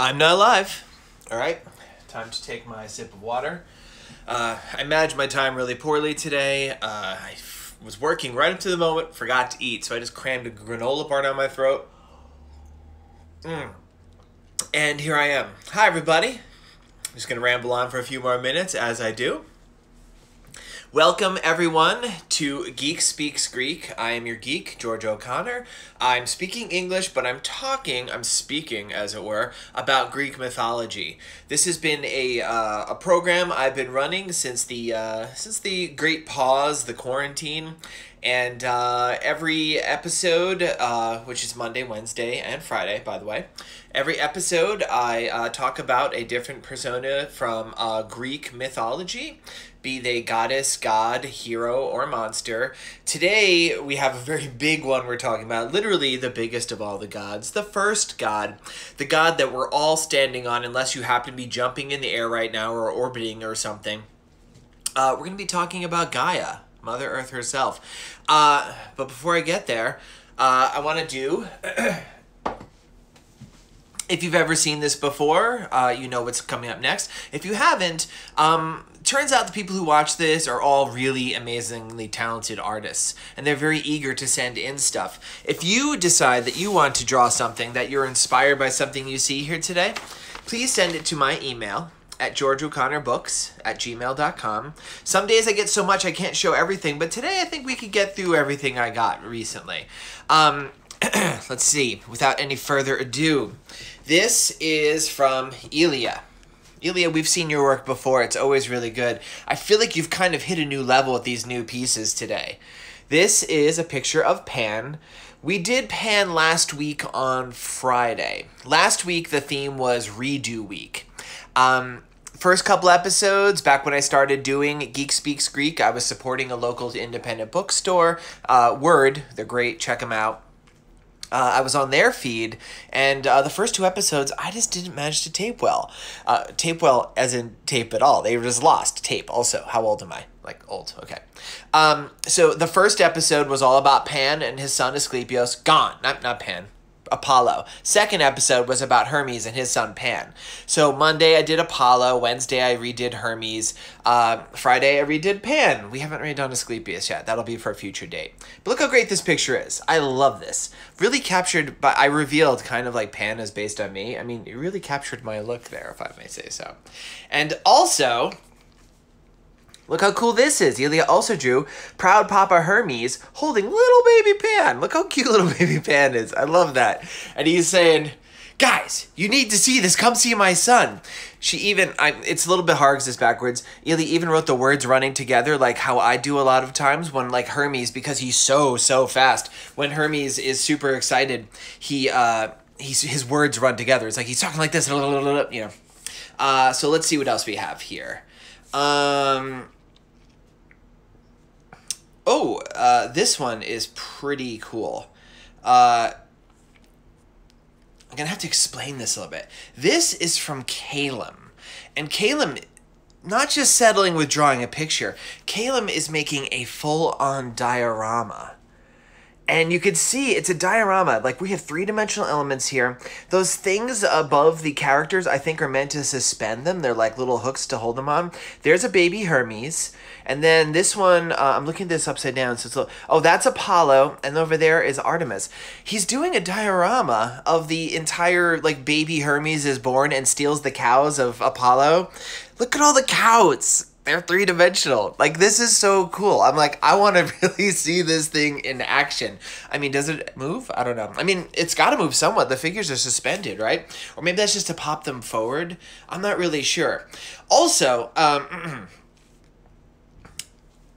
I'm not live. All right, time to take my sip of water. I managed my time really poorly today. I was working right up to the moment, forgot to eat, so I just crammed a granola bar down my throat. And here I am. Hi, everybody. I'm just going to ramble on for a few more minutes as I do. Welcome, everyone, to Geek Speaks Greek. I am your geek, George O'Connor. I'm speaking English, but I'm speaking, as it were, about Greek mythology. This has been a program I've been running since the great pause, the quarantine. And every episode, which is Monday, Wednesday, and Friday, by the way, every episode I talk about a different persona from Greek mythology, be they goddess, god, hero, or monster. Today, we have a very big one we're talking about, literally the biggest of all the gods, the first god, the god that we're all standing on, unless you happen to be jumping in the air right now or orbiting or something. We're going to be talking about Gaia, Mother Earth herself. But before I get there, I want to do... If you've ever seen this before, you know what's coming up next. If you haven't, turns out the people who watch this are all really amazingly talented artists, and they're very eager to send in stuff. If you decide that you want to draw something, that you're inspired by something you see here today, please send it to my email at georgeoconnorbooks@gmail.com. Some days I get so much I can't show everything, but today I think we could get through everything I got recently. Let's see, without any further ado, this is from Elia. Elia, we've seen your work before. It's always really good. I feel like you've kind of hit a new level with these new pieces today. This is a picture of Pan. We did Pan last week on Friday. Last week, the theme was Redo Week. First couple episodes, back when I started doing Geek Speaks Greek, I was supporting a local independent bookstore, Word. They're great. Check them out. I was on their feed, and the first two episodes, I just didn't manage to tape well. Tape well as in tape at all. They were just lost. Tape also. How old am I? Like, old. Okay. So the first episode was all about Pan and his son Asclepios. Gone. Not Pan. Apollo. Second episode was about Hermes and his son Pan. So Monday I did Apollo, Wednesday I redid Hermes, Friday I redid Pan. We haven't redone Asclepius yet. That'll be for a future date. But look how great this picture is. I love this. Really captured, but I revealed kind of like Pan is based on me. I mean, it really captured my look there, if I may say so. And also, look how cool this is. Elia also drew proud Papa Hermes holding little baby Pan. Look how cute little baby Pan is. I love that. And he's saying, guys, you need to see this. Come see my son. She even, it's a little bit hard because it's backwards. Elia even wrote the words running together like how I do a lot of times when like Hermes, because he's so fast. When Hermes is super excited, his words run together. It's like he's talking like this, you know. So let's see what else we have here. This one is pretty cool. I'm going to have to explain this a little bit. This is from Calum. And Calum, not just settling with drawing a picture, Calum is making a full-on diorama. And you can see it's a diorama. Like, we have three-dimensional elements here. Those things above the characters, I think, are meant to suspend them. They're like little hooks to hold them on. There's a baby Hermes. And then this one, I'm looking at this upside down. So it's that's Apollo. And over there is Artemis. He's doing a diorama of the entire, like, baby Hermes is born and steals the cows of Apollo. Look at all the cows. They're three-dimensional. Like, this is so cool. I'm like, I want to really see this thing in action. I mean, does it move? I don't know. I mean, it's got to move somewhat. The figures are suspended, right? Or maybe that's just to pop them forward. I'm not really sure. Also,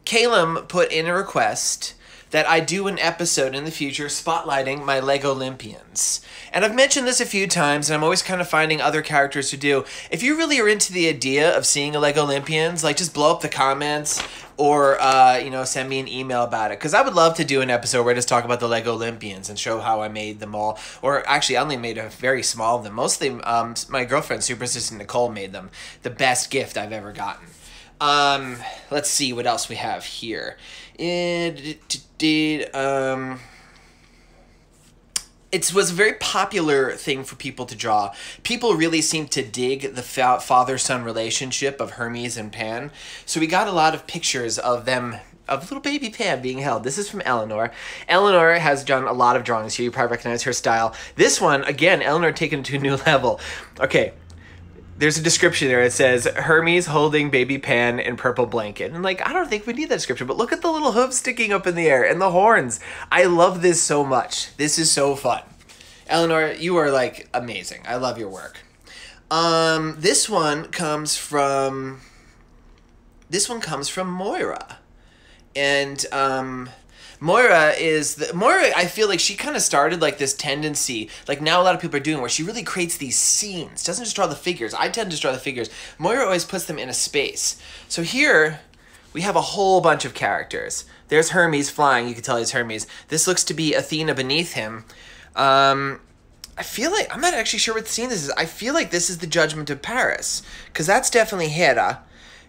Calum put in a request that I do an episode in the future spotlighting my Lego Olympians. And I've mentioned this a few times, and I'm always kind of finding other characters to do. If you really are into the idea of seeing a Lego Olympians, like, just blow up the comments or, you know, send me an email about it. Because I would love to do an episode where I just talk about the Lego Olympians and show how I made them all. Or actually, I only made a very small of them. Mostly, my girlfriend, Super Assistant Nicole, made them. The best gift I've ever gotten. Let's see what else we have here. it was a very popular thing for people to draw. People really seemed to dig the father-son relationship of Hermes and Pan. So we got a lot of pictures of them, of little baby Pan being held. This is from Eleanor. Eleanor has done a lot of drawings here. You probably recognize her style. This one, again, Eleanor taken to a new level. Okay, there's a description there. It says, Hermes holding baby Pan in purple blanket. And like, I don't think we need that description, but look at the little hooves sticking up in the air and the horns. I love this so much. This is so fun. Eleanor, you are like amazing. I love your work. This one comes from Moira. And Moira, I feel like she kind of started like this tendency, like now a lot of people are doing, where she really creates these scenes. Doesn't just draw the figures. I tend to just draw the figures. Moira always puts them in a space. So here we have a whole bunch of characters. There's Hermes flying. You can tell he's Hermes. This looks to be Athena beneath him. I feel like, I'm not actually sure what scene this is. I feel like this is the Judgment of Paris, because that's definitely Hera.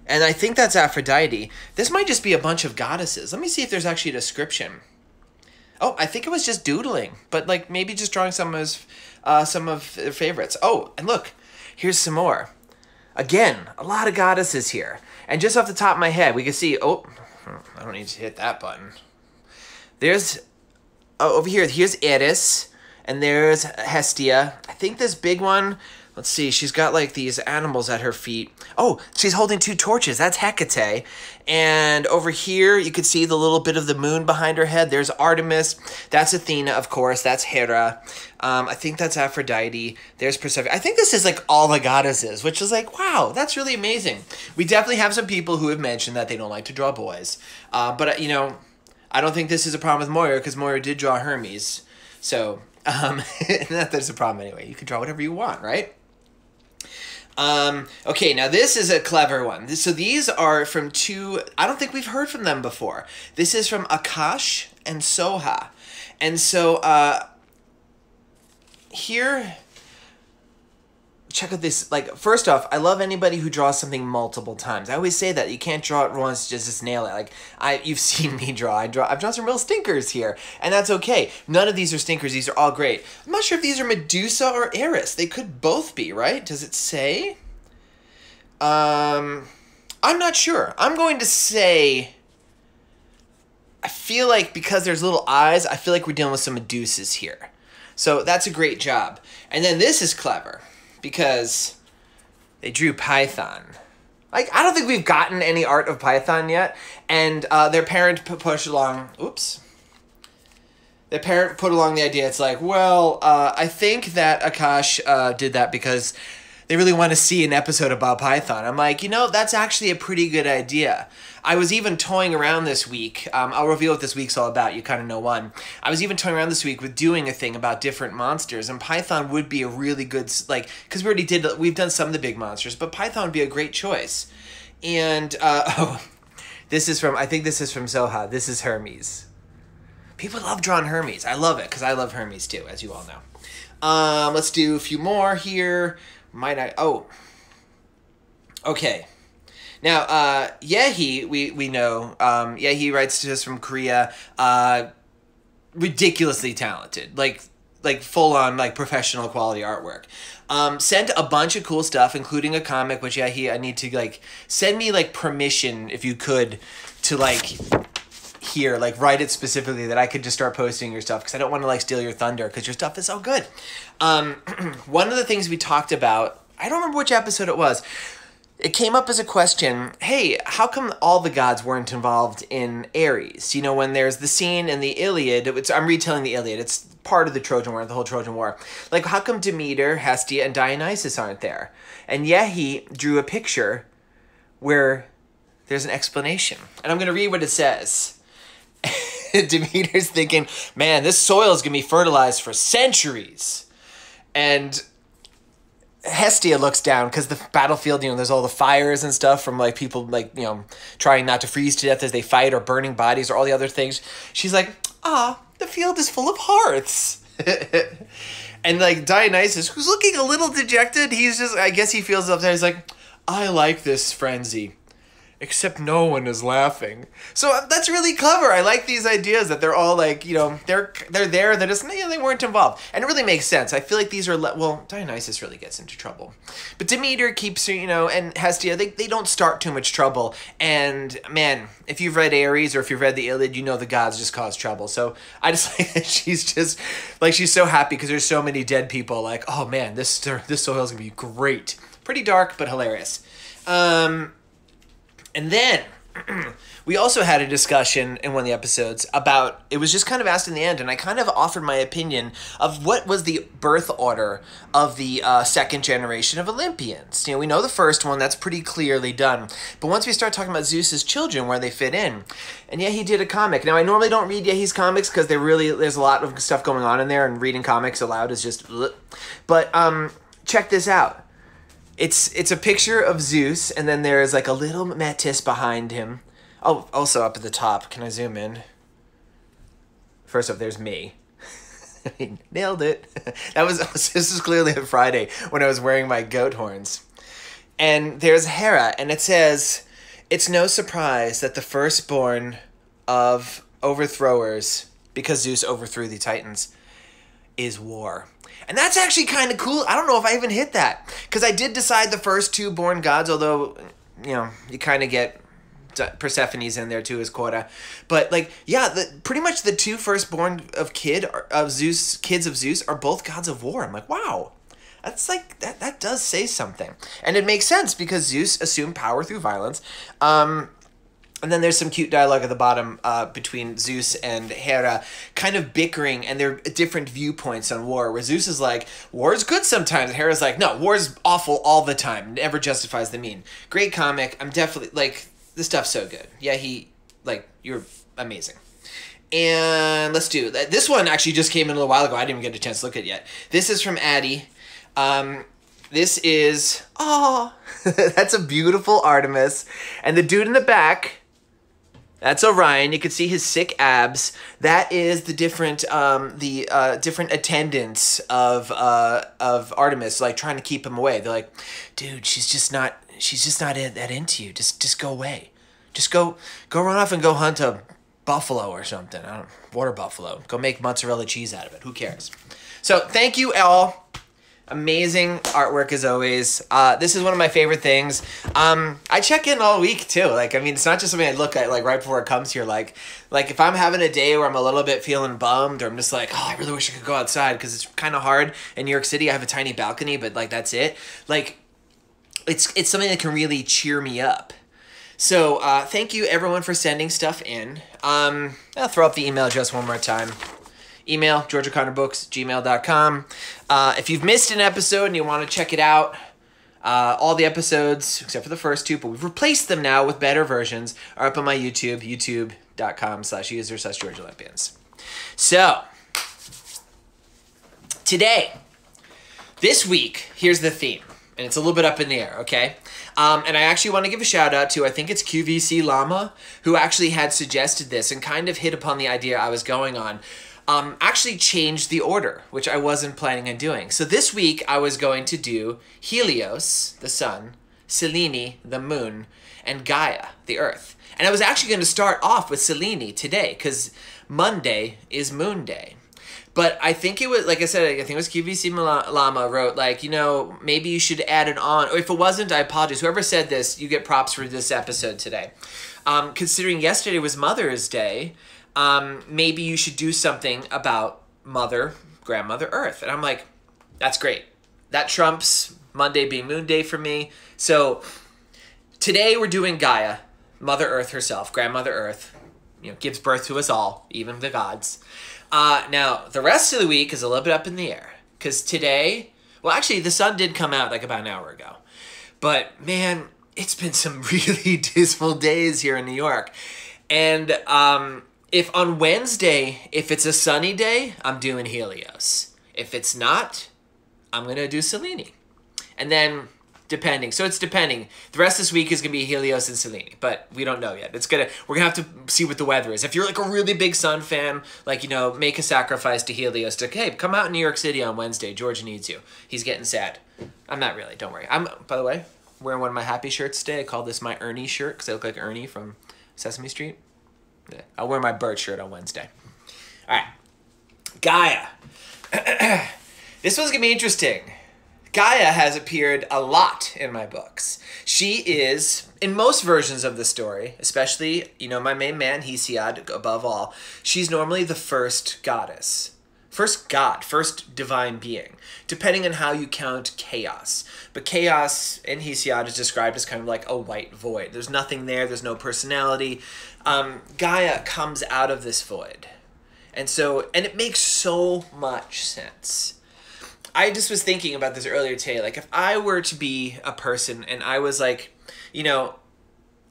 And I think that's Aphrodite. This might just be a bunch of goddesses. Let me see if there's actually a description. Oh, I think it was just doodling, but like maybe just drawing some of their favorites. Oh, and look, here's some more. Again, a lot of goddesses here. And just off the top of my head, we can see, oh, I don't need to hit that button. There's, oh, over here, here's Eris, and there's Hestia. I think this big one, let's see, she's got like these animals at her feet. Oh, she's holding two torches. That's Hecate. And over here, you can see the little bit of the moon behind her head. There's Artemis. That's Athena, of course. That's Hera. I think that's Aphrodite. There's Persephone. I think this is like all the goddesses, which is like, wow, that's really amazing. We definitely have some people who have mentioned that they don't like to draw boys. But, you know, I don't think this is a problem with Moira, because Moira did draw Hermes. So, not that there's a problem anyway. You can draw whatever you want, right? Okay, now this is a clever one. So these are from two, I don't think we've heard from them before. This is from Akash and Soha. And so, here, check out this, like, first off, I love anybody who draws something multiple times. I always say that. You can't draw it once, just nail it. Like, you've seen me draw. I've drawn some real stinkers here, and that's okay. None of these are stinkers. These are all great. I'm not sure if these are Medusa or Eris. They could both be, right? Does it say? I'm not sure. I'm going to say, I feel like because there's little eyes, I feel like we're dealing with some Medusas here. So that's a great job. And then this is clever, because they drew Python. Like, I don't think we've gotten any art of Python yet. And their parent pushed along, oops. Their parent put along the idea, it's like, well, I think that Akash did that because they really want to see an episode about Python. I'm like, you know, that's actually a pretty good idea. I was even toying around this week. I'll reveal what this week's all about. You kind of know one. I was even toying around this week with doing a thing about different monsters, and Python would be a really good, like, because we've done some of the big monsters, but Python would be a great choice. And, oh, this is from, I think this is from Zoha. This is Hermes. People love drawing Hermes. I love it, because I love Hermes too, as you all know. Let's do a few more here. Might I, oh. Okay. Now, Yehi, we know, Yehi writes to us from Korea, ridiculously talented, like full-on, like, professional quality artwork. Sent a bunch of cool stuff, including a comic, which, Yehi, I need to, like, send me, like, permission, if you could, to, like, here, like, write it specifically that I could just start posting your stuff, because I don't want to, like, steal your thunder, because your stuff is so good. One of the things we talked about, I don't remember which episode it was, it came up as a question, hey, how come all the gods weren't involved in Ares? You know, when there's the scene in the Iliad, I'm retelling the Iliad, it's part of the Trojan War, the whole Trojan War. Like, how come Demeter, Hestia, and Dionysus aren't there? And Yehi drew a picture where there's an explanation. And I'm going to read what it says. Demeter's thinking, man, this soil is going to be fertilized for centuries. And Hestia looks down because the battlefield, you know, there's all the fires and stuff from, like, people, like, you know, trying not to freeze to death as they fight, or burning bodies, or all the other things. She's like, the field is full of hearts. And, like, Dionysus, who's looking a little dejected, he's just, I guess he feels upset. He's like, I like this frenzy. except no one is laughing. So that's really clever. I like these ideas that they're all like, you know, they're there. They're just, you know, they weren't involved. And it really makes sense. I feel like these are, well, Dionysus really gets into trouble. But Demeter keeps her, you know, and Hestia, they don't start too much trouble. And, man, if you've read Ares or if you've read the Iliad, you know the gods just cause trouble. So I just like that she's just, like, she's so happy because there's so many dead people. Like, oh, man, this soil's going to be great. Pretty dark, but hilarious. And then we also had a discussion in one of the episodes about, it was just kind of asked in the end, and I kind of offered my opinion of what was the birth order of the second generation of Olympians. You know, we know the first one, that's pretty clearly done. But once we start talking about Zeus's children, where they fit in, and yeah, he did a comic. Now, I normally don't read Yehi's comics because there's a lot of stuff going on in there, and reading comics aloud is just, ugh. But check this out. It's a picture of Zeus, and then there's like a little Metis behind him. Oh, also up at the top. Can I zoom in? First up, there's me. Nailed it. This was clearly a Friday when I was wearing my goat horns. And there's Hera, and it says, "It's no surprise that the firstborn of overthrowers, because Zeus overthrew the Titans, is war." And that's actually kind of cool. I don't know if I even hit that. Because I did decide the first two born gods, although, you know, you kind of get Persephone's in there too as quota. But, like, yeah, pretty much the two firstborn kids of Zeus are both gods of war. I'm like, wow. That's like, that does say something. And it makes sense because Zeus assumed power through violence. And then there's some cute dialogue at the bottom between Zeus and Hera, kind of bickering, and they're different viewpoints on war, where Zeus is like, war is good sometimes, and Hera's like, no, war is awful all the time, never justifies the mean. Great comic. I'm definitely, like, this stuff's so good. Yeah, you're amazing. And let's do, this one actually just came in a little while ago. I didn't even get a chance to look at it yet. This is from Addie. This is, that's a beautiful Artemis. And the dude in the back, that's Orion. You can see his sick abs. That is the different different attendants of Artemis, like trying to keep him away. They're like, dude, she's just not that into you. Just go away. Just go run off and go hunt a buffalo or something. I don't, water buffalo. Go make mozzarella cheese out of it. Who cares? So thank you all. Amazing artwork as always. This is one of my favorite things. I check in all week too. Like, I mean, it's not just something I look at like right before it comes here. Like if I'm having a day where I'm a little bit feeling bummed, or I'm just like, oh, I really wish I could go outside because it's kind of hard in New York City. I have a tiny balcony, but like that's it. Like, it's something that can really cheer me up. So thank you everyone for sending stuff in. I'll throw up the email address one more time. Email, georgeo'connorbooks@gmail.com. If you've missed an episode and you want to check it out, all the episodes, except for the first two, but we've replaced them now with better versions, are up on my YouTube, youtube.com/user/GeorgeOlympians. So, this week, here's the theme, and it's a little bit up in the air, okay? And I actually want to give a shout out to, I think it's QVC Llama, who actually had suggested this and kind of hit upon the idea I was going on. Actually changed the order, which I wasn't planning on doing. So this week, I was going to do Helios, the sun, Selene, the moon, and Gaia, the earth. And I was actually going to start off with Selene today, because Monday is Moon Day. But I think it was, like I said, I think it was QVC Llama wrote, like, you know, maybe you should add it on. Or if it wasn't, I apologize. Whoever said this, you get props for this episode today. Considering yesterday was Mother's Day, maybe you should do something about grandmother Earth. And I'm like, that's great. That trumps Monday being Moon Day for me. So today we're doing Gaia, Mother Earth herself, grandmother Earth, you know, gives birth to us all, even the gods. Now, the rest of the week is a little bit up in the air. Because today, well, actually, the sun did come out like about an hour ago. But, man, it's been some really dismal days here in New York. And, if on Wednesday, if it's a sunny day, I'm doing Helios. If it's not, I'm going to do Selene. And then, depending. So it's depending. The rest of this week is going to be Helios and Selene. But we don't know yet. We're going to have to see what the weather is. If you're like a really big sun fan, like, you know, make a sacrifice to Helios. To, hey, come out in New York City on Wednesday. George needs you. He's getting sad. I'm not really. Don't worry. By the way, wearing one of my happy shirts today. I call this my Ernie shirt because I look like Ernie from Sesame Street. Yeah. I'll wear my bird shirt on Wednesday. All right. Gaia. This one's going to be interesting. Gaia has appeared a lot in my books. She is, in most versions of the story, especially, you know, my main man, Hesiod, above all, she's normally the first goddess. First god, first divine being, depending on how you count chaos. But chaos in Hesiod is described as kind of like a white void. There's nothing there, there's no personality. Gaia comes out of this void. And it makes so much sense. I just was thinking about this earlier today. Like, if I were to be a person and I was like, you know,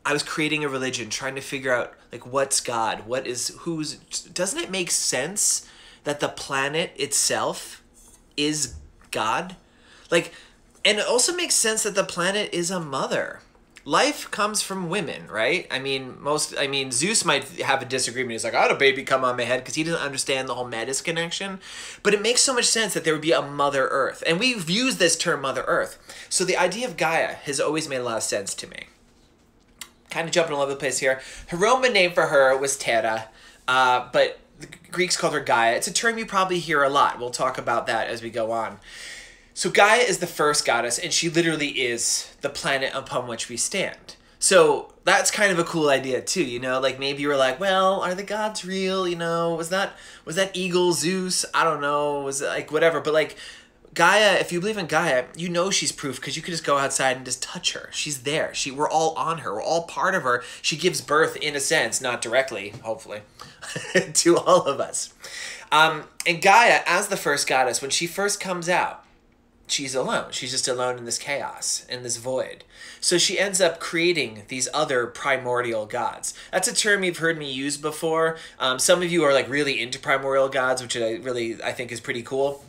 I was creating a religion, trying to figure out, like, what's God? Doesn't it make sense that the planet itself is God? Like, and it also makes sense that the planet is a mother. Life comes from women, right? I mean, Zeus might have a disagreement. He's like, I had a baby come on my head because he doesn't understand the whole Metis connection. But it makes so much sense that there would be a Mother Earth. And we've used this term Mother Earth. So the idea of Gaia has always made a lot of sense to me. Kind of jumping all over the place here. Her Roman name for her was Terra, but the Greeks called her Gaia. It's a term you probably hear a lot. We'll talk about that as we go on. So Gaia is the first goddess, and she literally is the planet upon which we stand. So that's kind of a cool idea too, you know? Like, maybe you were like, well, are the gods real? You know, was that eagle Zeus? I don't know. Was it like whatever? But like Gaia, if you believe in Gaia, you know she's proof because you could just go outside and just touch her. She's there. We're all on her. We're all part of her. She gives birth, in a sense, not directly, hopefully, to all of us. And Gaia, as the first goddess, when she first comes out, she's alone. She's just alone in this chaos, in this void. So she ends up creating these other primordial gods. That's a term you've heard me use before. Some of you are like really into primordial gods, which I think is pretty cool.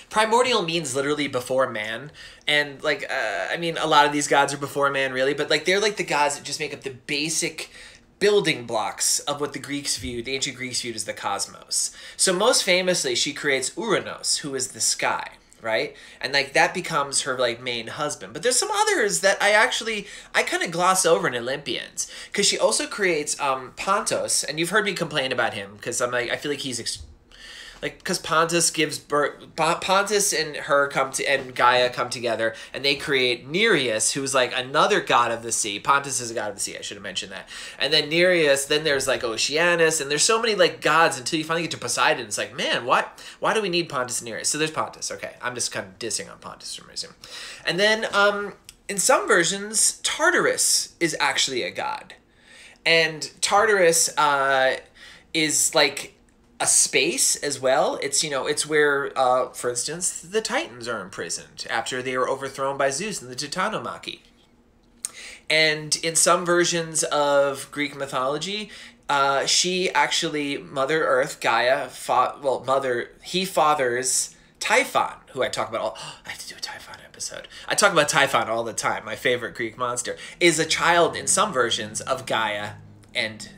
Primordial means literally before man. And like, I mean, a lot of these gods are before man, really. But like, they're like the gods that just make up the basic building blocks of what the ancient Greeks viewed as the cosmos. So most famously, she creates Uranos, who is the sky. Right? And like that becomes her like main husband. But there's some others that I kind of gloss over in Olympians, because she also creates Pontus, and you've heard me complain about him because I'm like, I feel like he's because Pontus gives birth. Pontus and and Gaia come together, and they create Nereus, who's like another god of the sea. Pontus is a god of the sea. I should have mentioned that. And then Nereus. Then there's like Oceanus, and there's so many like gods until you finally get to Poseidon. It's like, man, why do we need Pontus and Nereus? So there's Pontus. Okay, I'm just kind of dissing on Pontus for some reason. And then in some versions, Tartarus is actually a god, and Tartarus is like a space as well. It's, you know, it's where, for instance, the Titans are imprisoned after they were overthrown by Zeus in the Titanomachy. And in some versions of Greek mythology, she actually, Mother Earth, Gaia, he fathers Typhon, who I talk about I have to do a Typhon episode. I talk about Typhon all the time, my favorite Greek monster, is a child in some versions of Gaia and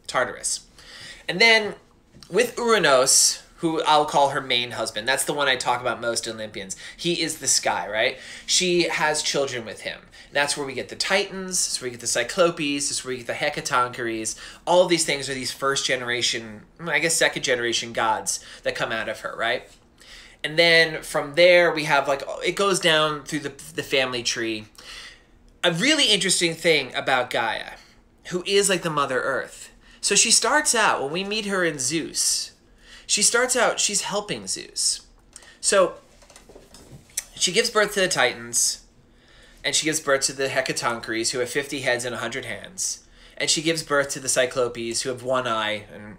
Tartarus. And then with Uranos, who I'll call her main husband, that's the one I talk about most in Olympians. He is the sky, right? She has children with him. That's where we get the Titans, that's where we get the Cyclopes, that's where we get the Hecatoncheires. All of these things are these first generation, I guess second generation gods that come out of her, right? And then from there we have like, it goes down through the family tree. A really interesting thing about Gaia, who is like the Mother Earth. So she starts out, when we meet her in Zeus, she's helping Zeus. So she gives birth to the Titans, and she gives birth to the Hecatoncheires, who have 50 heads and 100 hands. And she gives birth to the Cyclopes, who have one eye. And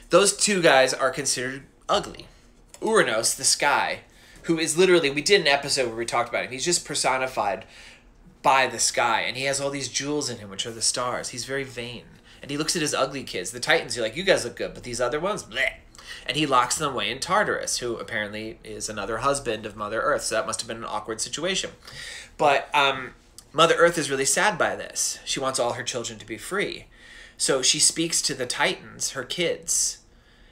those two guys are considered ugly. Uranos, the sky, who is literally, we did an episode where we talked about him. He's just personified by the sky, and he has all these jewels in him, which are the stars. He's very vain. And he looks at his ugly kids. The Titans, you're like, you guys look good, but these other ones, bleh. And he locks them away in Tartarus, who apparently is another husband of Mother Earth. So that must have been an awkward situation. But Mother Earth is really sad by this. She wants all her children to be free. So she speaks to the Titans, her kids,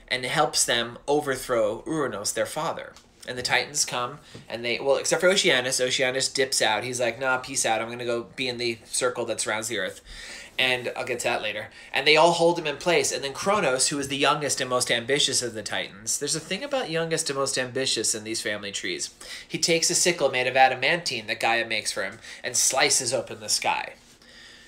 and helps them overthrow Uranos, their father. And the Titans come, and they, well, except for Oceanus. Oceanus dips out. He's like, nah, peace out. I'm going to go be in the circle that surrounds the Earth. And I'll get to that later. And they all hold him in place. And then Kronos, who is the youngest and most ambitious of the Titans. There's a thing about youngest and most ambitious in these family trees. He takes a sickle made of adamantine that Gaia makes for him and slices open the sky.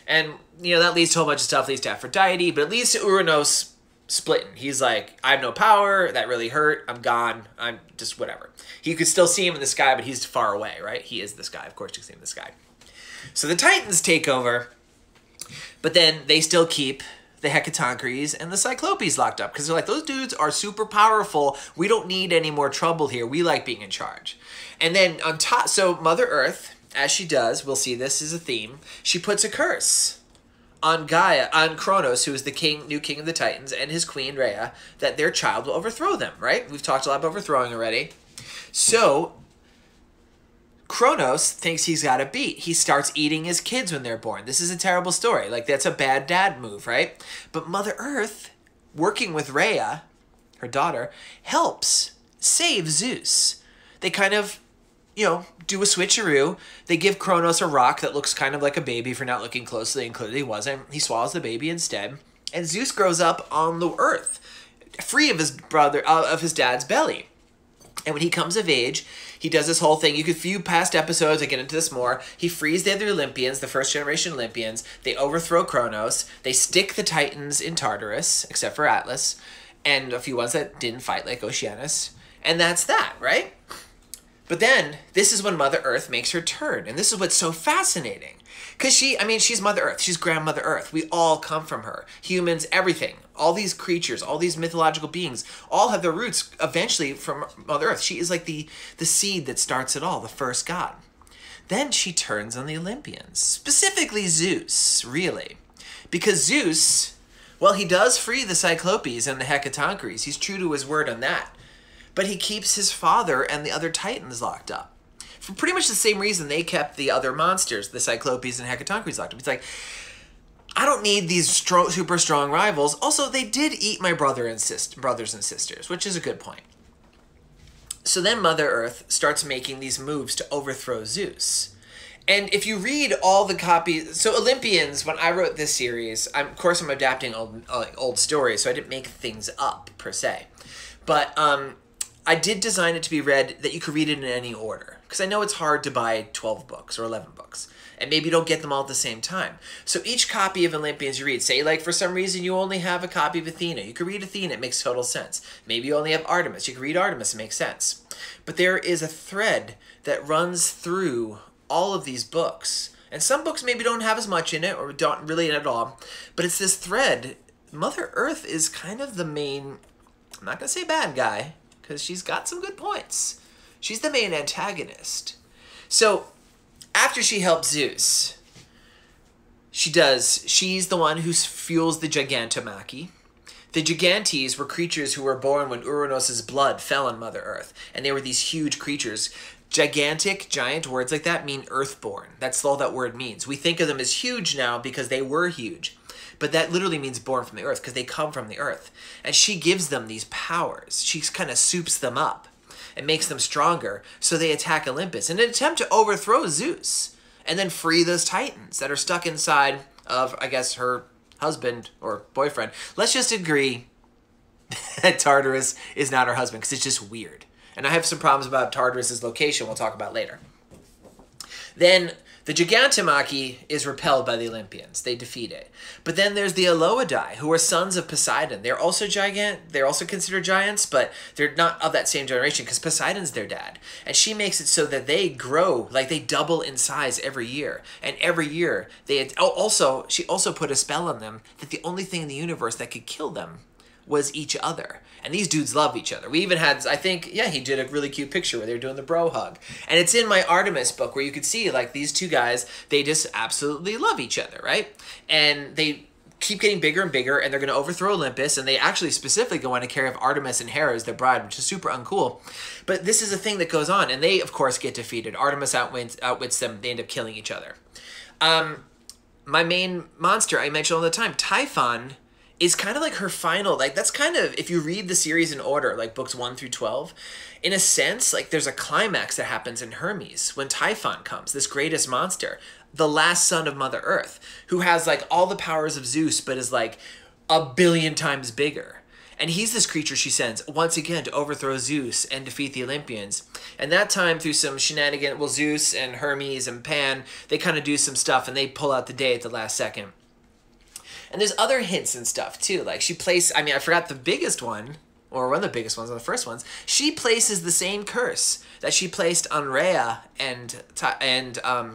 And, you know, that leads to a whole bunch of stuff. Leads to Aphrodite, but it leads to Uranus splitting. He's like, I have no power. That really hurt. I'm gone. I'm just whatever. You could still see him in the sky, but he's far away, right? He is the sky. Of course you can see him in the sky. So the Titans take over, but then they still keep the Hecatonchires and the Cyclopes locked up because they're like, those dudes are super powerful. We don't need any more trouble here. We like being in charge. And then on top, so Mother Earth, as she does, we'll see this is a theme, she puts a curse on Gaia, on Kronos, who is the king, new king of the Titans, and his queen, Rhea, that their child will overthrow them, right? We've talked a lot about overthrowing already. So, Kronos thinks he's got a beat. He starts eating his kids when they're born. This is a terrible story. Like, that's a bad dad move, right? But Mother Earth, working with Rhea, her daughter, helps save Zeus. They kind of, you know, do a switcheroo. They give Kronos a rock that looks kind of like a baby for not looking closely, and clearly he wasn't. He swallows the baby instead. And Zeus grows up on the earth, free of his brother, of his dad's belly. And when he comes of age, he does this whole thing. You could view past episodes, I get into this more. He frees the other Olympians, the first generation Olympians. They overthrow Kronos. They stick the Titans in Tartarus, except for Atlas, and a few ones that didn't fight, like Oceanus. And that's that, right? But then, this is when Mother Earth makes her turn. And this is what's so fascinating. Because she's Mother Earth. She's Grandmother Earth. We all come from her. Humans, everything. All these creatures, all these mythological beings, all have their roots eventually from Mother Earth. She is like the seed that starts it all, the first god. Then she turns on the Olympians. Specifically Zeus, really. Because Zeus, well, he does free the Cyclopes and the Hecatonchires. He's true to his word on that. But he keeps his father and the other Titans locked up. For pretty much the same reason they kept the other monsters, the Cyclopes and Hecatonchires, locked up. It's like, I don't need these super strong rivals. Also, they did eat my brothers and sisters, which is a good point. So then Mother Earth starts making these moves to overthrow Zeus. And if you read all the copies... So Olympians, when I wrote this series, of course I'm adapting old stories, so I didn't make things up, per se. But I did design it to be read that you could read it in any order. Because I know it's hard to buy 12 books or 11 books. And maybe you don't get them all at the same time. So each copy of Olympians you read, say like for some reason you only have a copy of Athena. You could read Athena, it makes total sense. Maybe you only have Artemis. You could read Artemis, it makes sense. But there is a thread that runs through all of these books. And some books maybe don't have as much in it or don't really in it at all. But it's this thread. Mother Earth is kind of the main, I'm not going to say bad guy, because she's got some good points. She's the main antagonist. So, after she helps Zeus, she's the one who fuels the Gigantomachy. The Gigantes were creatures who were born when Uranos' blood fell on Mother Earth. And they were these huge creatures. Gigantic, giant, words like that mean earthborn. That's all that word means. We think of them as huge now because they were huge. But that literally means born from the earth because they come from the earth. And she gives them these powers. She kind of soups them up and makes them stronger. So they attack Olympus in an attempt to overthrow Zeus and then free those Titans that are stuck inside of, I guess, her husband or boyfriend. Let's just agree that Tartarus is not her husband because it's just weird. And I have some problems about Tartarus' location we'll talk about later. Then the Gigantomachy is repelled by the Olympians. They defeat it. But then there's the Aloidae, who are sons of Poseidon. They're also they're also considered giants, but they're not of that same generation because Poseidon's their dad. And she makes it so that they grow, like they double in size every year. And every year, she also put a spell on them that the only thing in the universe that could kill them was each other. And these dudes love each other. We even had, I think, yeah, he did a really cute picture where they were doing the bro hug. And it's in my Artemis book where you could see, like, these two guys, they just absolutely love each other, right? And they keep getting bigger and bigger, and they're going to overthrow Olympus, and they actually specifically go on to carry of Artemis and Hera as their bride, which is super uncool. But this is a thing that goes on, and they, of course, get defeated. Artemis outwits them. They end up killing each other. My main monster, I mention all the time, Typhon, is kind of like her final, like that's kind of, if you read the series in order, like books 1 through 12, in a sense, like there's a climax that happens in Hermes when Typhon comes, this greatest monster, the last son of Mother Earth, who has like all the powers of Zeus, but is like a billion times bigger. And he's this creature she sends once again to overthrow Zeus and defeat the Olympians. And that time, through some shenanigans, well, Zeus and Hermes and Pan, they kind of do some stuff and they pull out the day at the last second. And there's other hints and stuff too. Like she places, I mean, I forgot the biggest one, or one of the biggest ones, one of the first ones. She places the same curse that she placed on Rhea and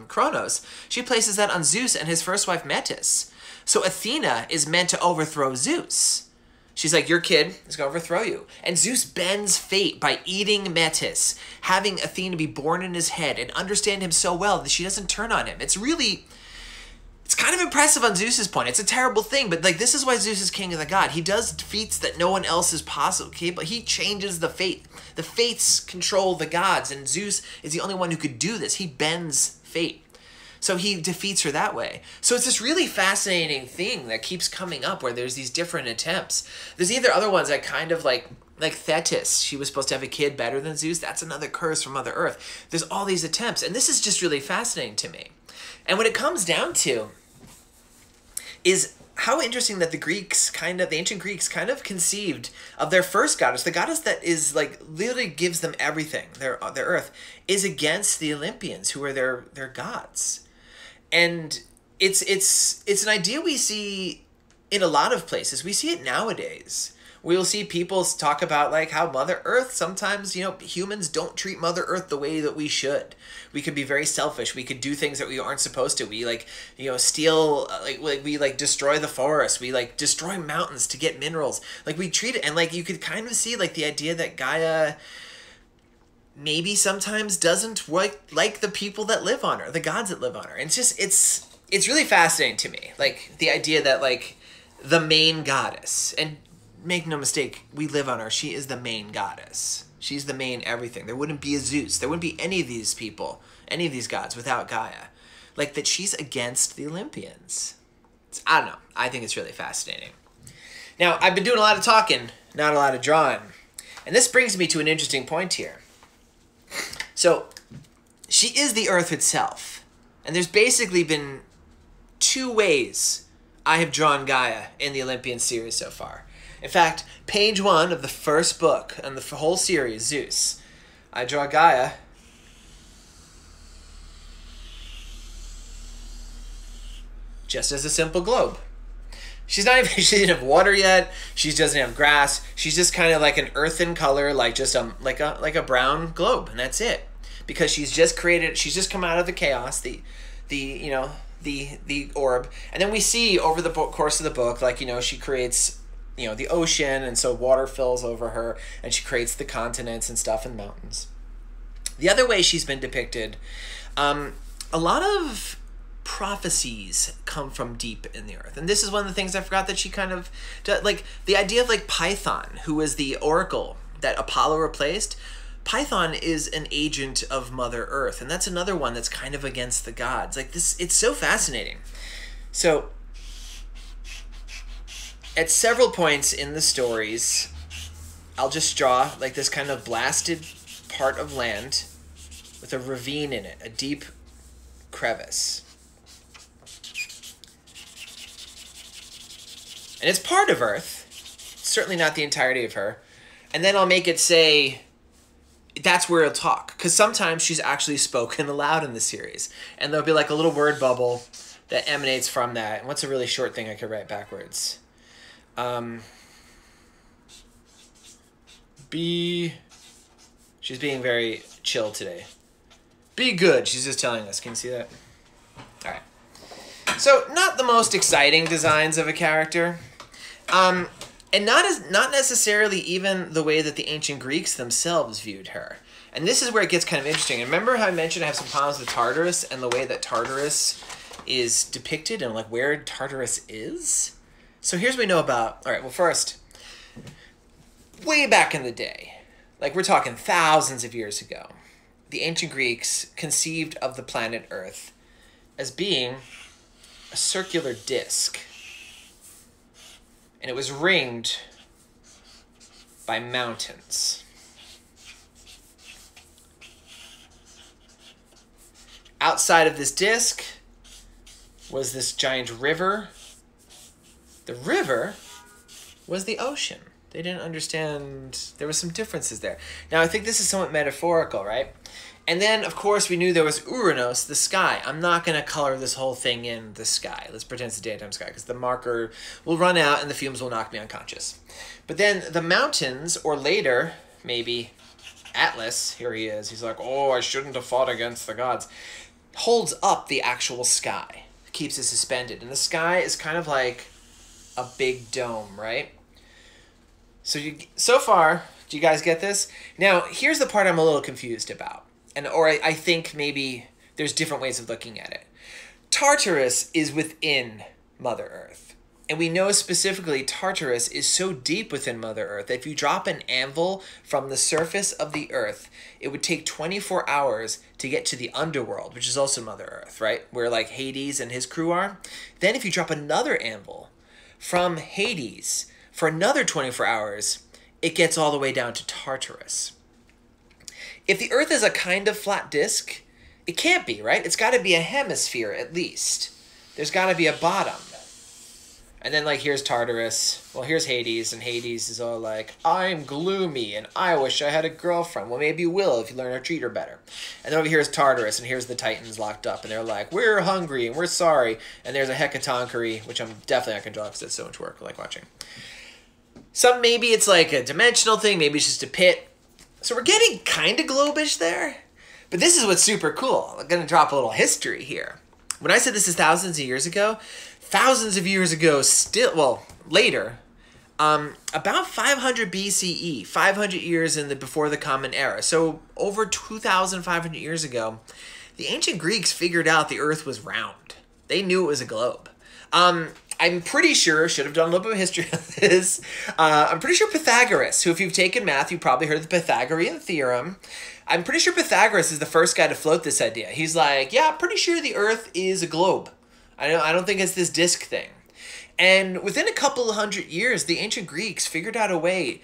Kronos. She places that on Zeus and his first wife Metis. So Athena is meant to overthrow Zeus. She's like, your kid is going to overthrow you. And Zeus bends fate by eating Metis, having Athena be born in his head and understand him so well that she doesn't turn on him. It's kind of impressive on Zeus's point. It's a terrible thing, but like this is why Zeus is king of the god. He does feats that no one else is possible capable. He changes the fate. The fates control the gods, and Zeus is the only one who could do this. He bends fate. So he defeats her that way. So it's this really fascinating thing that keeps coming up where there's these different attempts. There's either other ones that kind of like Thetis. She was supposed to have a kid better than Zeus. That's another curse from Mother Earth. There's all these attempts. And this is just really fascinating to me. And what it comes down to is how interesting that the ancient Greeks kind of conceived of their first goddess, the goddess that is like literally gives them everything, their earth, is against the Olympians, who are their gods. And it's an idea we see in a lot of places. We see it nowadays. We'll see people talk about like how Mother Earth sometimes, humans don't treat Mother Earth the way that we should. We could be very selfish. We could do things that we aren't supposed to. We steal, we destroy the forest. We destroy mountains to get minerals. We treat it, and you could kind of see the idea that Gaia maybe sometimes doesn't like the people that live on her, the gods that live on her. And it's really fascinating to me. The idea that the main goddess, and make no mistake, we live on her. She is the main goddess. She's the main everything. There wouldn't be a Zeus. There wouldn't be any of these people, any of these gods without Gaia. That she's against the Olympians. I don't know. I think it's really fascinating. Now, I've been doing a lot of talking, not a lot of drawing. And this brings me to an interesting point here. So, she is the Earth itself. And there's basically been two ways I have drawn Gaia in the Olympian series so far. In fact, page 1 of the first book and the whole series, Zeus, I draw Gaia just as a simple globe. She didn't have water yet. She doesn't have grass. She's just kind of like an earthen color, like a brown globe, and that's it. Because she's just come out of the chaos, the orb, and then we see over the course of the book, she creates the ocean, and so water fills over her, and she creates the continents and stuff and mountains. The other way she's been depicted, a lot of prophecies come from deep in the earth. And this is one of the things I forgot that she kind of, the idea of Python, who was the oracle that Apollo replaced. Python is an agent of Mother Earth, and that's another one that's kind of against the gods. It's so fascinating. So, at several points in the stories, I'll just draw this kind of blasted part of land with a ravine in it, a deep crevice. And it's part of Earth, certainly not the entirety of her. And then I'll make it say, that's where it'll talk. Because sometimes she's actually spoken aloud in the series. And there'll be a little word bubble that emanates from that. And what's a really short thing I could write backwards? She's being very chill today. Be good, she's just telling us. Can you see that? All right. So, not the most exciting designs of a character. And not necessarily even the way that the ancient Greeks themselves viewed her. And this is where it gets kind of interesting. And remember how I mentioned I have some problems with Tartarus and the way that Tartarus is depicted and where Tartarus is? So here's what we know about... All right, well, first, way back in the day, we're talking thousands of years ago, the ancient Greeks conceived of the planet Earth as being a circular disc. and it was ringed by mountains. Outside of this disk was this giant river. The river was the ocean. They didn't understand. There were some differences there. Now, I think this is somewhat metaphorical, right? And then, of course, we knew there was Uranus, the sky. I'm not going to color this whole thing in the sky. Let's pretend it's the daytime sky, because the marker will run out and the fumes will knock me unconscious. But then the mountains, or later, maybe Atlas, here he is. He's like, oh, I shouldn't have fought against the gods. Holds up the actual sky. Keeps it suspended. And the sky is kind of like a big dome, right? So far, do you guys get this? Now, here's the part I'm a little confused about. I think maybe there's different ways of looking at it. Tartarus is within Mother Earth. And we know specifically Tartarus is so deep within Mother Earth that if you drop an anvil from the surface of the Earth, it would take 24 hours to get to the underworld, which is also Mother Earth, right? Where like Hades and his crew are. Then if you drop another anvil from Hades for another 24 hours, it gets all the way down to Tartarus. If the Earth is a kind of flat disk, it can't be, right? It's got to be a hemisphere at least. There's got to be a bottom. And then, like, here's Tartarus. Well, here's Hades, and Hades is all like, I'm gloomy, and I wish I had a girlfriend. Well, maybe you will if you learn to treat her better. And then over here is Tartarus, and here's the Titans locked up, and they're like, we're hungry, and we're sorry. And there's a hecatonchire, which I'm definitely not going to draw because it's so much work. I like watching. Some, maybe it's like a dimensional thing. Maybe it's just a pit. So we're getting kind of globish there. But this is what's super cool. I'm going to drop a little history here. When I said this is thousands of years ago still, well, later, about 500 BCE, 500 years before the Common Era. So over 2,500 years ago, the ancient Greeks figured out the Earth was round. They knew it was a globe. I'm pretty sure, should have done a little bit of history on this, I'm pretty sure Pythagoras, who if you've taken math, you've probably heard of the Pythagorean theorem. I'm pretty sure Pythagoras is the first guy to float this idea. He's like, yeah, I'm pretty sure the Earth is a globe. I don't think it's this disk thing. And within a couple of hundred years, the ancient Greeks figured out a way,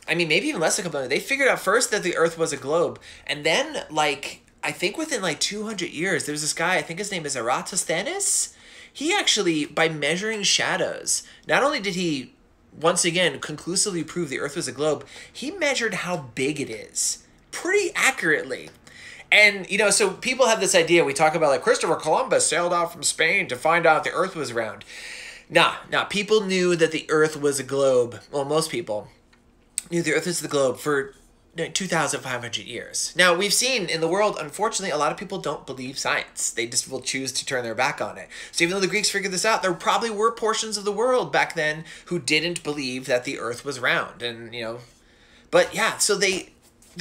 maybe even less than a couple of hundred, they figured out first that the Earth was a globe. And then, like, I think within like 200 years, there was this guy, I think his name is Eratosthenes. He actually, by measuring shadows, not only did he, once again, conclusively prove the Earth was a globe, he measured how big it is pretty accurately. And, so people have this idea, we talk about like Christopher Columbus sailed out from Spain to find out the Earth was round. Nah, people knew that the Earth was a globe. Well, most people knew the Earth was the globe for 2,500 years. Now, we've seen in the world, unfortunately, a lot of people don't believe science. They just will choose to turn their back on it. So even though the Greeks figured this out, there probably were portions of the world back then who didn't believe that the Earth was round. And, but yeah, so the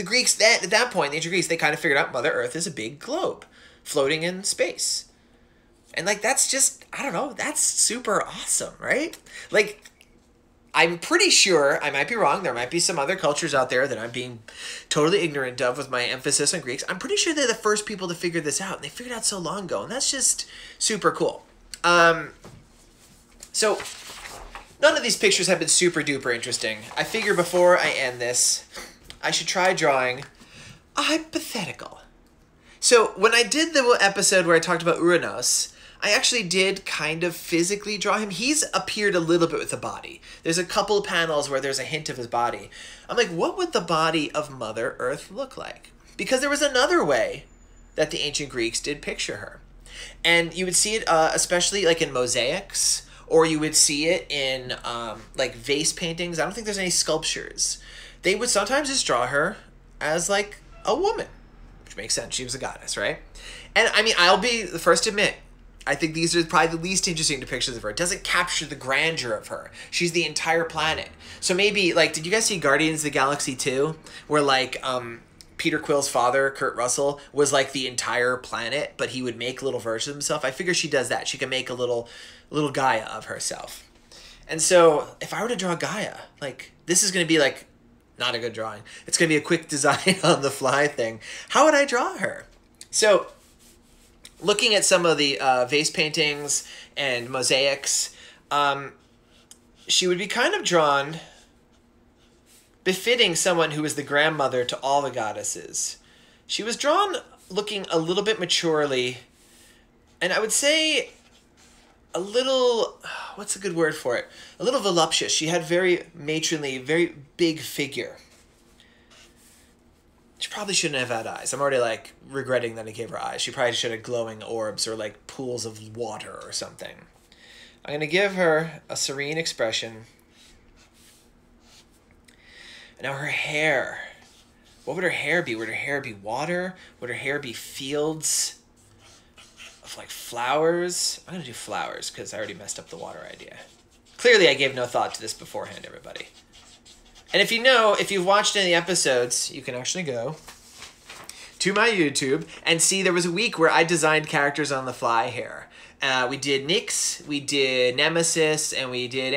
Greeks, at that point, the ancient Greeks, they kind of figured out Mother Earth is a big globe floating in space. And, like, that's just, I don't know, that's super awesome, right? Like, I'm pretty sure, I might be wrong, there might be some other cultures out there that I'm being totally ignorant of with my emphasis on Greeks. I'm pretty sure they're the first people to figure this out, and they figured it out so long ago, and that's just super cool. So, none of these pictures have been super duper interesting. I figure before I end this, I should try drawing a hypothetical. So, when I did the episode where I talked about Uranus, I actually did kind of physically draw him. He's appeared a little bit with the body. There's a couple of panels where there's a hint of his body. I'm like, what would the body of Mother Earth look like? Because there was another way that the ancient Greeks did picture her. And you would see it especially like in mosaics, or you would see it in like vase paintings. I don't think there's any sculptures. They would sometimes just draw her as like a woman, which makes sense. She was a goddess, right? And I mean, I'll be the first to admit, I think these are probably the least interesting depictions of her. It doesn't capture the grandeur of her. She's the entire planet. So maybe, like, did you guys see Guardians of the Galaxy 2? Where, like, Peter Quill's father, Kurt Russell, was, like, the entire planet, but he would make little versions of himself? I figure she does that. She can make a little Gaia of herself. And so, if I were to draw Gaia, like, this is going to be, like, not a good drawing. It's going to be a quick design on the fly thing. How would I draw her? So, looking at some of the vase paintings and mosaics, she would be kind of drawn, befitting someone who is the grandmother to all the goddesses. She was drawn looking a little bit maturely, and I would say a little, what's a good word for it? A little voluptuous. She had very matronly, very big figure. She probably shouldn't have had eyes. I'm already like regretting that I gave her eyes. She probably should have glowing orbs or like pools of water or something. I'm going to give her a serene expression. Now her hair. What would her hair be? Would her hair be water? Would her hair be fields of like flowers? I'm going to do flowers because I already messed up the water idea. Clearly I gave no thought to this beforehand, everybody. And if you've watched any episodes, you can actually go to my YouTube and see there was a week where I designed characters on the fly here. We did Nyx, we did Nemesis, and we did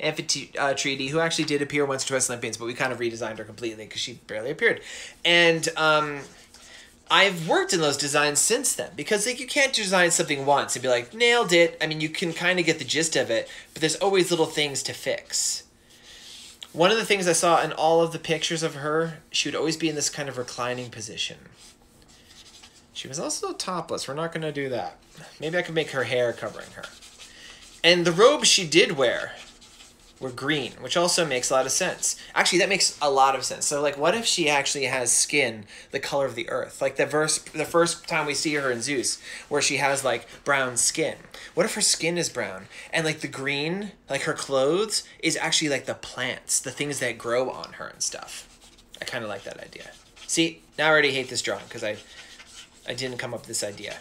Amphitrite, who actually did appear once or twice in Olympians, but we kind of redesigned her completely because she barely appeared. And I've worked in those designs since then because like, you can't design something once and be like, nailed it. I mean, you can kind of get the gist of it, but there's always little things to fix. One of the things I saw in all of the pictures of her, she would always be in this kind of reclining position. She was also topless. We're not going to do that. Maybe I could make her hair covering her. And the robes she did wear were green, which also makes a lot of sense. Actually, that makes a lot of sense. So, like, what if she actually has skin the color of the earth? Like the first time we see her in Zeus, where she has, like, brown skin. What if her skin is brown? And, like, the green, like, her clothes is actually, like, the plants, the things that grow on her and stuff. I kind of like that idea. See, now I already hate this drawing because I didn't come up with this idea.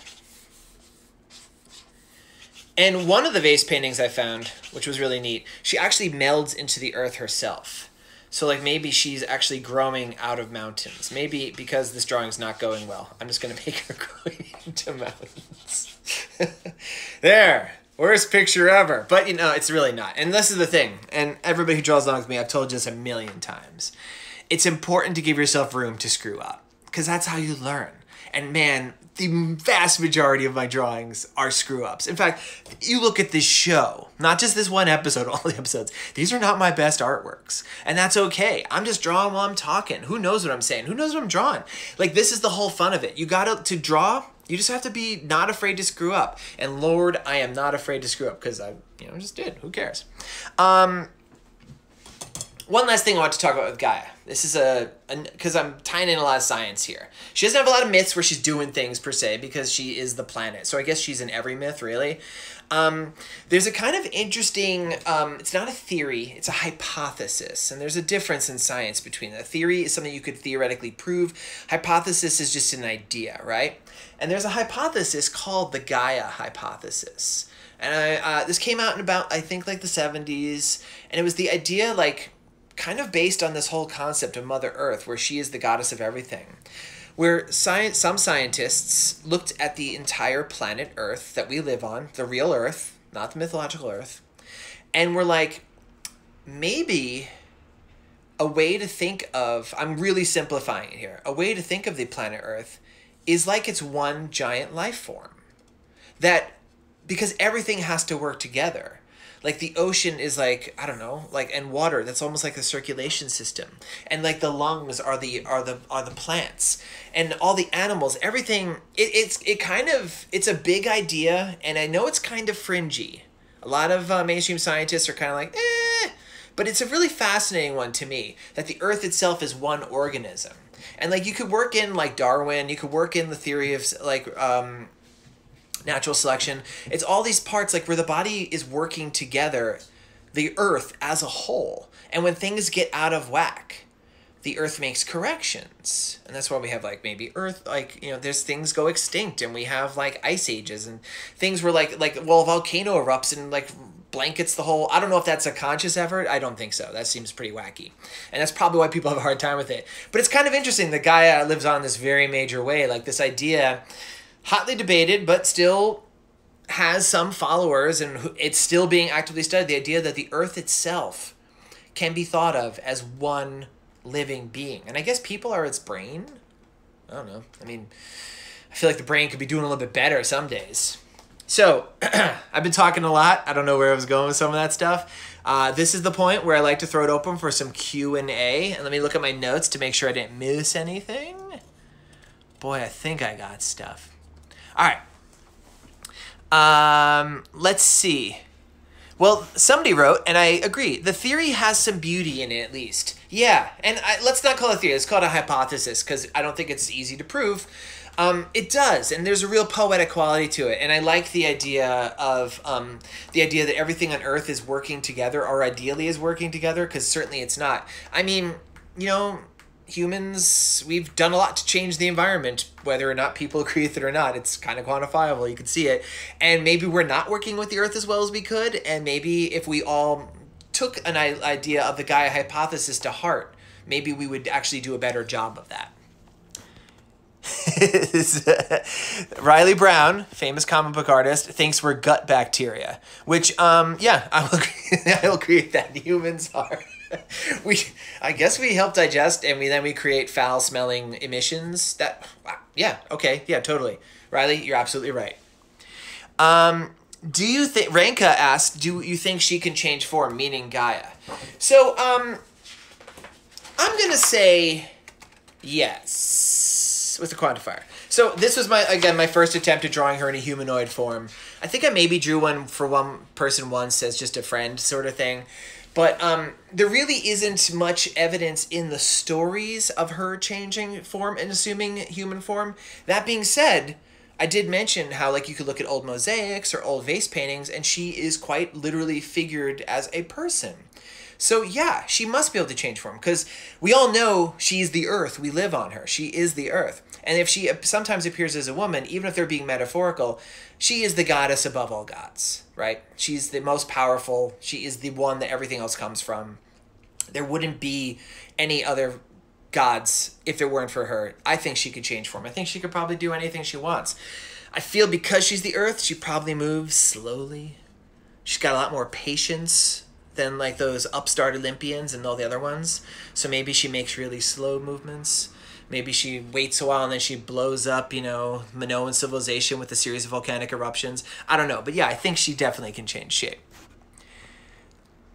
And one of the vase paintings I found, which was really neat, she actually melds into the earth herself. So like maybe she's actually growing out of mountains. Maybe because this drawing's not going well, I'm just going to make her growing into mountains. There. Worst picture ever. But you know, it's really not. And this is the thing. And everybody who draws along with me, I've told you this a million times. It's important to give yourself room to screw up. Because that's how you learn. And man, the vast majority of my drawings are screw-ups. In fact, you look at this show, not just this one episode, all the episodes, these are not my best artworks. And that's okay. I'm just drawing while I'm talking. Who knows what I'm saying? Who knows what I'm drawing? Like, this is the whole fun of it. You to draw, you just have to be not afraid to screw up. And Lord, I am not afraid to screw up because I just did. Who cares? One last thing I want to talk about with Gaia. This is because I'm tying in a lot of science here. She doesn't have a lot of myths where she's doing things per se because she is the planet. So I guess she's in every myth, really. There's a kind of interesting, it's not a theory, it's a hypothesis. And there's a difference in science between a theory is something you could theoretically prove. Hypothesis is just an idea, right? And there's a hypothesis called the Gaia hypothesis. And this came out in about, I think, like the 70s. And it was the idea, like, kind of based on this whole concept of Mother Earth, where she is the goddess of everything. Where some scientists looked at the entire planet Earth that we live on, the real Earth, not the mythological Earth, and were like, maybe a way to think of, I'm really simplifying it here, a way to think of the planet Earth is like it's one giant life form. That, because everything has to work together. Like the ocean is like, I don't know, like, and water, that's almost like the circulation system. And like the lungs are the plants. And all the animals, everything, it's a big idea, and I know it's kind of fringy. A lot of mainstream scientists are kind of like, but it's a really fascinating one to me, that the Earth itself is one organism. And like you could work in like Darwin, you could work in the theory of like natural selection. It's all these parts like where the body is working together, the Earth as a whole. And when things get out of whack, the Earth makes corrections. And that's why we have like maybe Earth, like, there's things go extinct, and we have like ice ages and things where like a volcano erupts and like blankets the whole, I don't know if that's a conscious effort. I don't think so. That seems pretty wacky. And that's probably why people have a hard time with it. But it's kind of interesting that Gaia lives on this very major way, like this idea, hotly debated, but still has some followers, and it's still being actively studied. The idea that the Earth itself can be thought of as one living being. And I guess people are its brain. I don't know. I mean, I feel like the brain could be doing a little bit better some days. So, I've been talking a lot. I don't know where I was going with some of that stuff. This is the point where I like to throw it open for some Q&A. And let me look at my notes to make sure I didn't miss anything. Boy, I think I got stuff. All right. Let's see. Well, somebody wrote, and I agree, the theory has some beauty in it at least. Yeah, and let's not call it a theory. Let's call it a hypothesis, because I don't think it's easy to prove. It does, and there's a real poetic quality to it. And I like the idea of that everything on Earth is working together, or ideally is working together, because certainly it's not. I mean, you know, humans, we've done a lot to change the environment, whether or not people agree with it or not. It's kind of quantifiable. You can see it. And maybe we're not working with the Earth as well as we could. And maybe if we all took an idea of the Gaia hypothesis to heart, maybe we would actually do a better job of that. Riley Brown, famous comic book artist, thinks we're gut bacteria, which, yeah, I'll agree with that. Humans are. I guess we help digest, and then we create foul-smelling emissions. Yeah, okay, yeah, totally. Riley, you're absolutely right. Do you think, Ranka asked, do you think she can change form, meaning Gaia? So, I'm gonna say yes, with the quantifier. So this was my first attempt at drawing her in a humanoid form. I think I maybe drew one for one person once as just a friend sort of thing. But there really isn't much evidence in the stories of her changing form and assuming human form. That being said, I did mention how you could look at old mosaics or old vase paintings, and she is quite literally figured as a person. So yeah, she must be able to change form, because we all know she's the earth. We live on her. She is the earth. And if she sometimes appears as a woman, even if they're being metaphorical, she is the goddess above all gods, right? She's the most powerful. She is the one that everything else comes from. There wouldn't be any other gods if it weren't for her. I think she could change form. I think she could probably do anything she wants. I feel because she's the earth, she probably moves slowly. She's got a lot more patience than those upstart Olympians and all the other ones. So maybe she makes really slow movements. Maybe she waits a while and then she blows up, Minoan civilization with a series of volcanic eruptions. I don't know. But yeah, I think she definitely can change shape.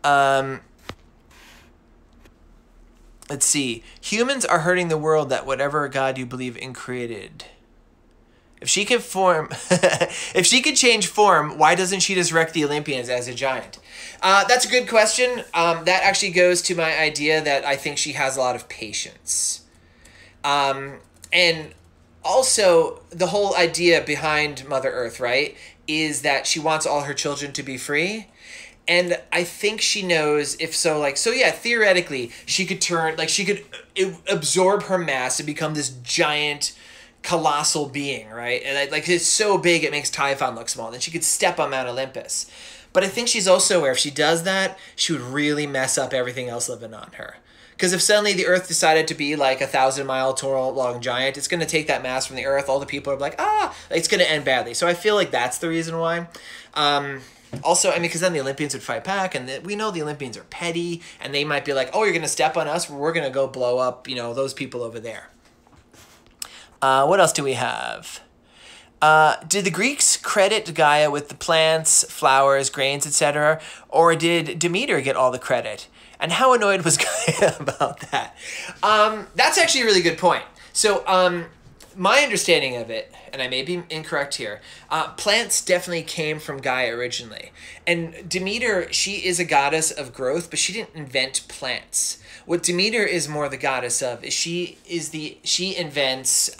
Let's see. Humans are hurting the world that whatever god you believe in created. If she can if she could change form, why doesn't she just wreck the Olympians as a giant? That's a good question. That actually goes to my idea that I think she has a lot of patience. And also the whole idea behind Mother Earth, right, is that she wants all her children to be free. And I think she knows so yeah, theoretically she could she could absorb her mass and become this giant, colossal being, right? And it's so big it makes Typhon look small. Then she could step on Mount Olympus. But I think she's also aware if she does that, she would really mess up everything else living on her. Because if suddenly the Earth decided to be a 1,000-mile tall long giant, it's going to take that mass from the Earth. All the people are it's going to end badly. So I feel like that's the reason why. Also, I mean, because then the Olympians would fight back, and we know the Olympians are petty, and they might be oh, you're going to step on us, we're going to go blow up, those people over there. What else do we have? Did the Greeks credit Gaia with the plants, flowers, grains, etc., or did Demeter get all the credit? And how annoyed was Gaia about that? That's actually a really good point. So my understanding of it, and I may be incorrect here, plants definitely came from Gaia originally. And Demeter, she is a goddess of growth, but she didn't invent plants. What Demeter is more the goddess of is she invents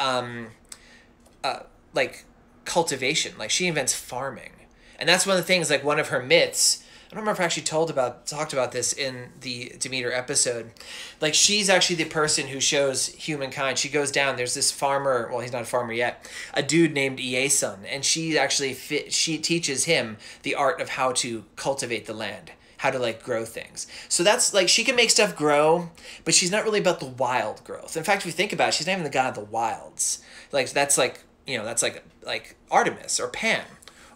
cultivation. She invents farming. And that's one of the things, one of her myths, I don't remember if I actually talked about this in the Demeter episode. She's actually the person who shows humankind. She goes down. There's this farmer. Well, he's not a farmer yet. A dude named Iason, and she actually she teaches him the art of how to cultivate the land, how to grow things. So that's she can make stuff grow, but she's not really about the wild growth. In fact, if you think about it, she's not even the god of the wilds. That's that's Artemis or Pan,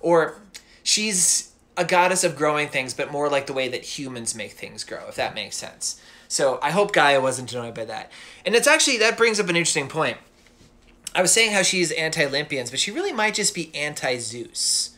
or she's a goddess of growing things, but more the way that humans make things grow, if that makes sense. So I hope Gaia wasn't annoyed by that. And it's actually, that brings up an interesting point. I was saying how she's anti-Olympians, but she really might just be anti-Zeus.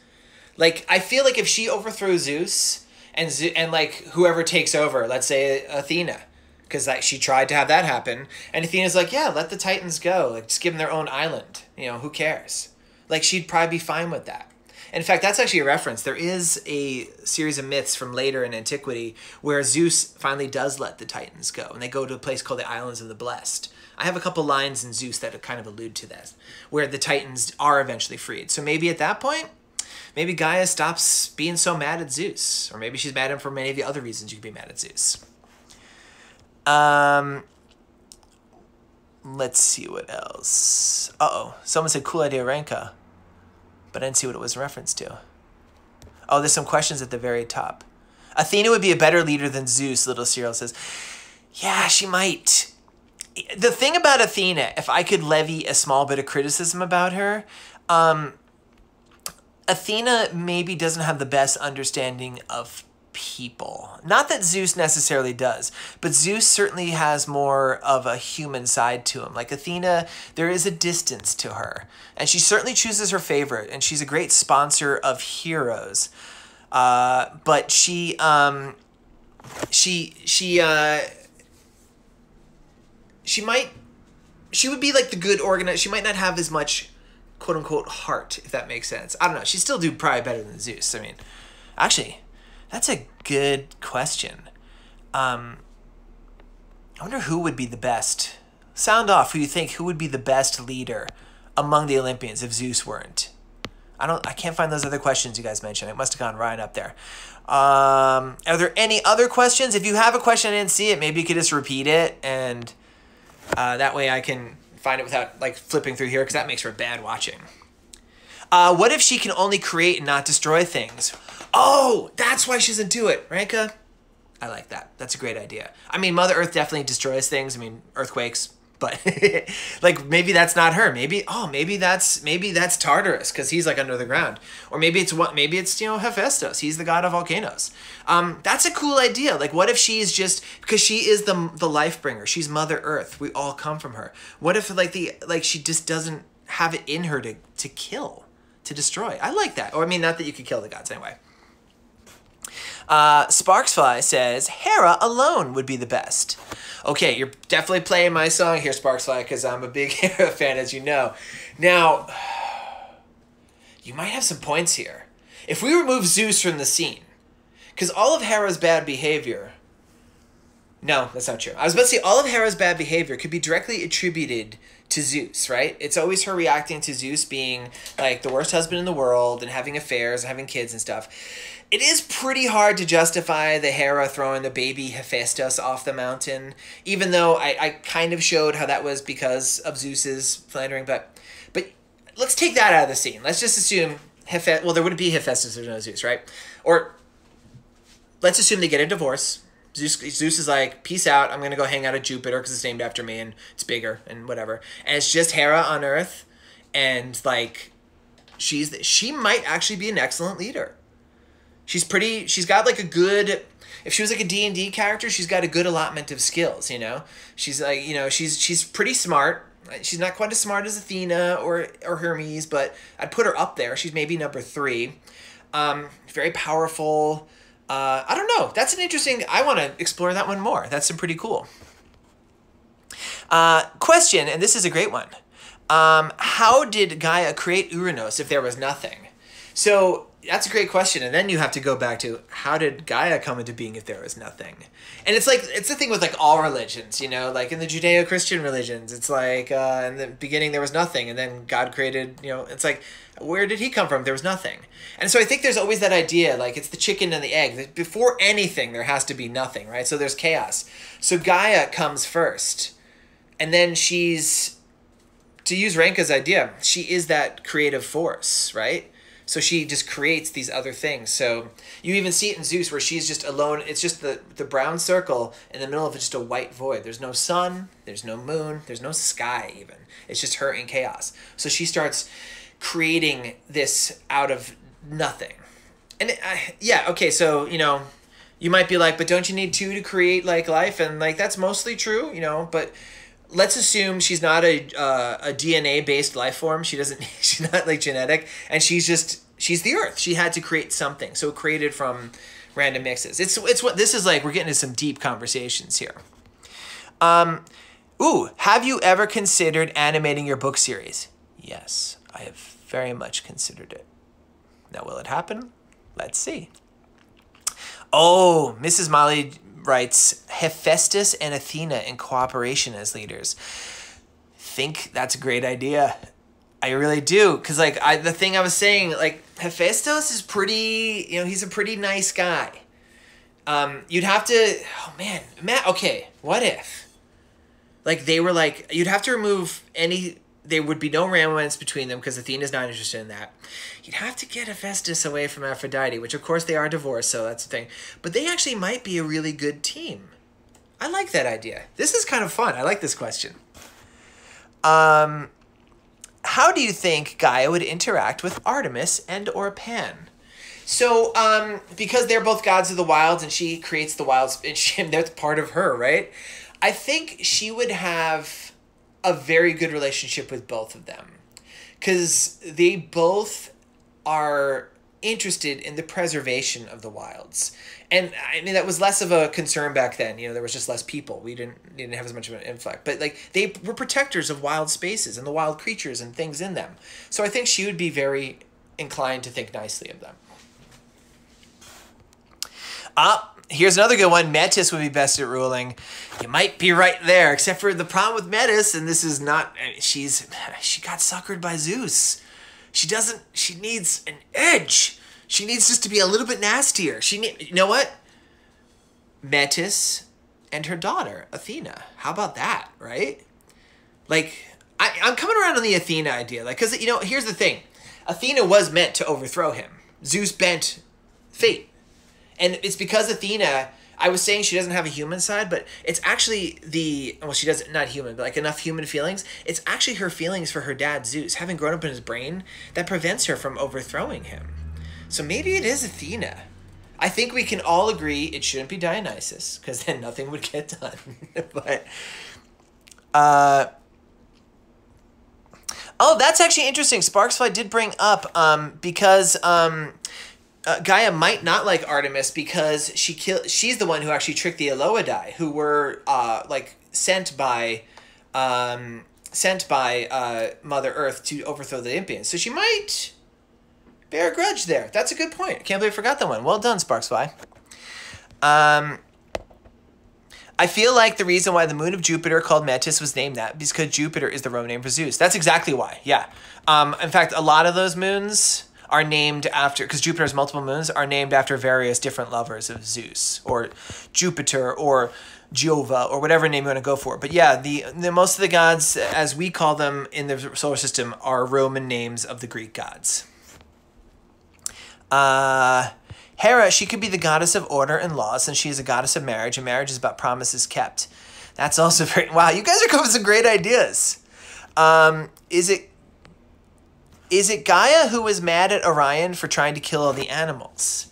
I feel if she overthrows Zeus and like whoever takes over, let's say Athena, because like she tried to have that happen, and Athena's like, yeah, let the Titans go, like just give them their own island. You know, who cares? Like she'd probably be fine with that. In fact, that's actually a reference. There is a series of myths from later in antiquity where Zeus finally does let the Titans go, and they go to a place called the Islands of the Blessed. I have a couple lines in Zeus that kind of allude to that, where the Titans are eventually freed. So maybe at that point, maybe Gaia stops being so mad at Zeus, or maybe she's mad at him for many of the other reasons you could be mad at Zeus. Let's see what else. Uh-oh, someone said cool idea, Ranka. But I didn't see what it was in reference to. Oh, there's some questions at the very top. Athena would be a better leader than Zeus, Little Cyril says. Yeah, she might. The thing about Athena, if I could levy a small bit of criticism about her, Athena maybe doesn't have the best understanding of people. Not that Zeus necessarily does, but Zeus certainly has more of a human side to him. Like Athena, there is a distance to her, and she certainly chooses her favorite, and she's a great sponsor of heroes. But she might she would be like the good organized. She might not have as much quote unquote heart, if that makes sense. I don't know. She'd still do probably better than Zeus. I mean, actually, that's a good question. I wonder who would be the best. Sound off who you think who would be the best leader among the Olympians if Zeus weren't. I can't find those other questions you guys mentioned. It must have gone right up there. Are there any other questions? If you have a question I didn't see it, maybe you could just repeat it, and that way I can find it without like flipping through here, because that makes for bad watching. What if she can only create and not destroy things? Oh, that's why she doesn't do it, Ranka. I like that. That's a great idea. I mean, Mother Earth definitely destroys things. I mean, earthquakes, but like maybe that's not her. Maybe that's Tartarus, because he's like under the ground. Or maybe it's Hephaestus. He's the god of volcanoes. That's a cool idea. Like, what if she's just, because she is the life bringer. She's Mother Earth. We all come from her. What if she just doesn't have it in her to kill, to destroy? I like that. Or I mean, not that you could kill the gods anyway. Sparksfly says, Hera alone would be the best. Okay, you're definitely playing my song here, Sparksfly, because I'm a big Hera fan, as you know. Now, you might have some points here. If we remove Zeus from the scene, because all of Hera's bad behavior... No, that's not true. I was about to say all of Hera's bad behavior could be directly attributed to Zeus, right? It's always her reacting to Zeus being like the worst husband in the world and having affairs and having kids and stuff. It is pretty hard to justify the Hera throwing the baby Hephaestus off the mountain, even though I kind of showed how that was because of Zeus's philandering. But let's take that out of the scene. Let's just assume well, there wouldn't be Hephaestus if there's no Zeus, right? Or let's assume they get a divorce. Zeus is like, peace out, I'm going to go hang out at Jupiter because it's named after me and it's bigger and whatever. And it's just Hera on Earth, and like she might actually be an excellent leader. She's got like a good, if she was like a D&D character, she's got a good allotment of skills, you know? She's like, you know, she's pretty smart. She's not quite as smart as Athena or Hermes, but I'd put her up there. She's maybe number 3. Very powerful. I don't know. That's an interesting... I want to explore that one more. That's pretty cool. Question, and this is a great one. How did Gaia create Uranos if there was nothing? So that's a great question. And then you have to go back to, how did Gaia come into being if there was nothing? And it's like, it's the thing with like all religions, you know, like in the Judeo-Christian religions, it's like in the beginning there was nothing, and then God created, you know, it's like, where did he come from? There was nothing. And so I think there's always that idea, like it's the chicken and the egg, that before anything there has to be nothing, right? So there's chaos. So Gaia comes first, and then she's, to use Ranka's idea, she is that creative force, right? So she just creates these other things. So you even see it in Zeus where she's just alone. It's just the brown circle in the middle of just a white void. There's no sun, there's no moon, there's no sky even. It's just her in chaos. So she starts creating this out of nothing. And yeah, okay, so, you know, you might be like, but don't you need 2 to create like life? And like, that's mostly true, you know, but let's assume she's not a DNA-based life form. She's not like genetic, and she's the Earth. She had to create something. So it created from random mixes. It's what this is like. We're getting into some deep conversations here. Ooh, have you ever considered animating your book series? Yes, I have very much considered it. Now, will it happen? Let's see. Oh, Mrs. Molly writes, Hephaestus and Athena in cooperation as leaders. Think that's a great idea. I really do. Because, like, the thing I was saying, like, Hephaestus is pretty, you know, he's a pretty nice guy. You'd have to, oh, man, okay, what if? Like, they were like, you'd have to remove any, there would be no romance between them because Athena's not interested in that. You'd have to get Hephaestus away from Aphrodite, which, of course, they are divorced, so that's the thing. But they actually might be a really good team. I like that idea. This is kind of fun. I like this question. How do you think Gaia would interact with Artemis and or Pan? So, because they're both gods of the wilds and she creates the wilds, and that's part of her, right? I think she would have a very good relationship with both of them because they both are interested in the preservation of the wilds. And I mean, that was less of a concern back then. You know, there was just less people. We didn't have as much of an influx. But, like, they were protectors of wild spaces and the wild creatures and things in them. So I think she would be very inclined to think nicely of them. Here's another good one. Metis would be best at ruling. You might be right there, except for the problem with Metis, and this is not, she got suckered by Zeus. She needs an edge. She needs just to be a little bit nastier. You know what? Metis and her daughter, Athena. How about that, right? Like, I'm coming around on the Athena idea. Like, because, you know, here's the thing. Athena was meant to overthrow him. Zeus bent fate. And it's because Athena, I was saying she doesn't have a human side, but it's actually she doesn't, not human, but like enough human feelings. It's actually her feelings for her dad, Zeus, having grown up in his brain, that prevents her from overthrowing him. So maybe it is Athena. I think we can all agree it shouldn't be Dionysus, because then nothing would get done. But, oh, that's actually interesting. Sparksfly did bring up, because, Gaia might not like Artemis because she's the one who actually tricked the Eloidae, who were sent by Mother Earth to overthrow the Olympians. So she might bear a grudge there. That's a good point. I can't believe I forgot that one. Well done, Sparksfly. I feel like the reason why the moon of Jupiter called Metis was named that is because Jupiter is the Roman name for Zeus. That's exactly why. Yeah. In fact, a lot of those moons are named after, because Jupiter has multiple moons, are named after various different lovers of Zeus, or Jupiter, or Jehovah, or whatever name you want to go for. But yeah, the most of the gods, as we call them in the solar system, are Roman names of the Greek gods. Hera, she could be the goddess of order and law, since she is a goddess of marriage, and marriage is about promises kept. That's also very, wow, you guys are coming with some great ideas. Is it Gaia who was mad at Orion for trying to kill all the animals?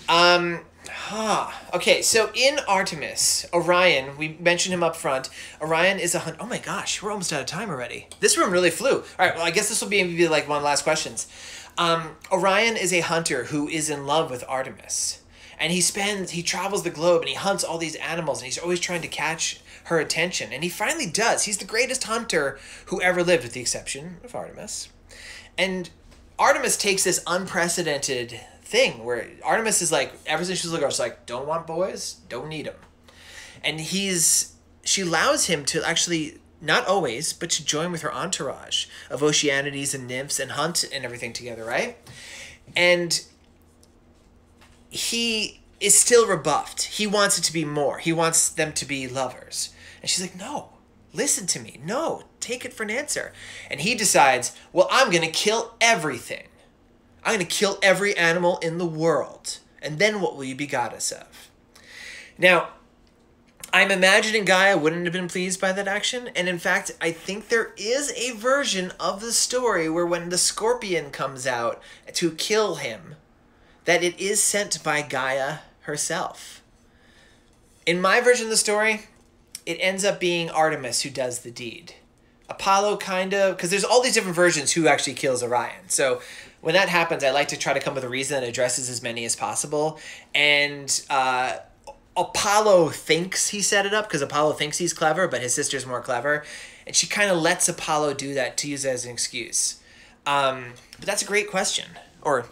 Okay, so in Artemis, Orion, we mentioned him up front. Orion is a hunter. Oh my gosh, we're almost out of time already. This room really flew. All right, well, I guess this will be like one of the last questions. Orion is a hunter who is in love with Artemis. And he travels the globe and he hunts all these animals and he's always trying to catch her attention. And he finally does. He's the greatest hunter who ever lived, with the exception of Artemis. And Artemis takes this unprecedented thing where Artemis is like, ever since she's a little girl, she's like, don't want boys, don't need them. And she allows him to actually, not always, but to join with her entourage of Oceanides and nymphs and hunt and everything together, right? And he is still rebuffed. He wants it to be more. He wants them to be lovers. And she's like, no, listen to me. No, take it for an answer. And he decides, well, I'm going to kill everything. I'm going to kill every animal in the world. And then what will you be goddess of? Now, I'm imagining Gaia wouldn't have been pleased by that action. And in fact, I think there is a version of the story where when the scorpion comes out to kill him, that it is sent by Gaia herself. In my version of the story, it ends up being Artemis who does the deed. Apollo kind of, because there's all these different versions who actually kills Orion. So when that happens, I like to try to come up with a reason that addresses as many as possible. And Apollo thinks he set it up because Apollo thinks he's clever, but his sister's more clever. And she kind of lets Apollo do that to use it as an excuse. But that's a great question. Or,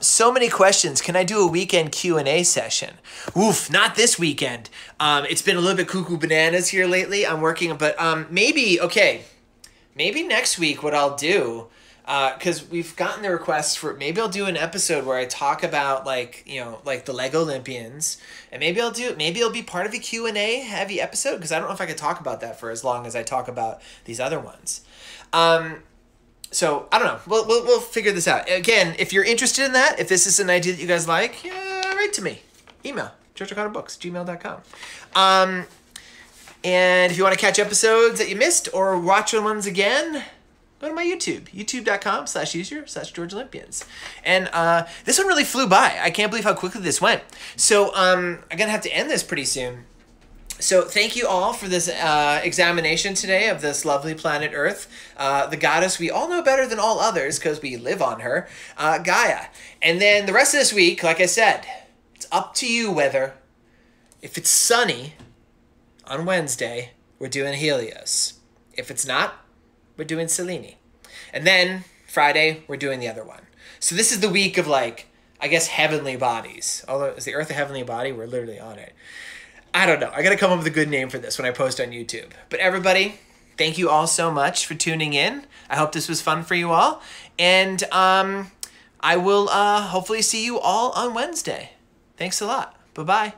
so many questions. Can I do a weekend Q&A session? Oof, not this weekend. It's been a little bit cuckoo bananas here lately. I'm working, but maybe, okay. Maybe next week what I'll do, because we've gotten the requests for, maybe I'll do an episode where I talk about like, you know, like the Lego Olympians, and maybe it'll be part of a Q&A heavy episode, because I don't know if I could talk about that for as long as I talk about these other ones. So I don't know. We'll figure this out. Again, if you're interested in that, if this is an idea that you guys like, yeah, write to me. Email, georgeoconnorbooks@gmail.com. And if you want to catch episodes that you missed or watch the ones again, go to my YouTube, youtube.com/user/George Olympians. And this one really flew by. I can't believe how quickly this went. So I'm going to have to end this pretty soon. So thank you all for this examination today of this lovely planet Earth, the goddess we all know better than all others because we live on her, Gaia. And then the rest of this week, like I said, it's up to you whether, if it's sunny on Wednesday, we're doing Helios. If it's not, we're doing Selene. And then Friday, we're doing the other one. So this is the week of, like, I guess, heavenly bodies. Although, is the Earth a heavenly body? We're literally on it. I don't know. I got to come up with a good name for this when I post on YouTube. But everybody, thank you all so much for tuning in. I hope this was fun for you all. And I will hopefully see you all on Wednesday. Thanks a lot. Bye-bye.